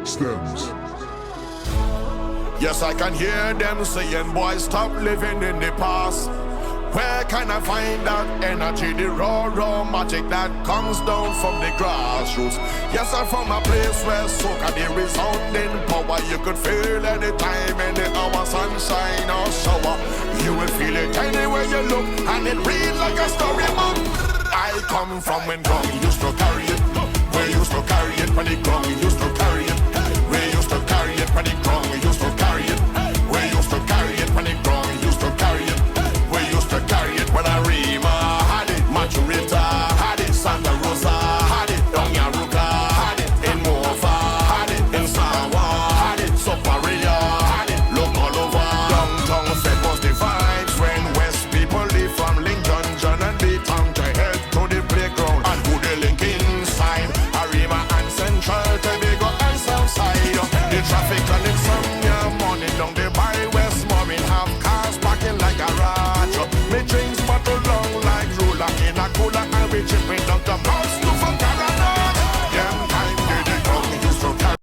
stems. Yes, I can hear them saying, boys, stop living in the past. Where can I find that energy, the raw magic that comes down from the grassroots? Yes, I'm from a place where soca, the resounding power. You could feel anytime, any hour, sunshine or shower. You will feel it anywhere you look, and it read like a storybook. I come from when ground used to carry it. We used to carry it when the ground used to carry it. We used to carry it when the ground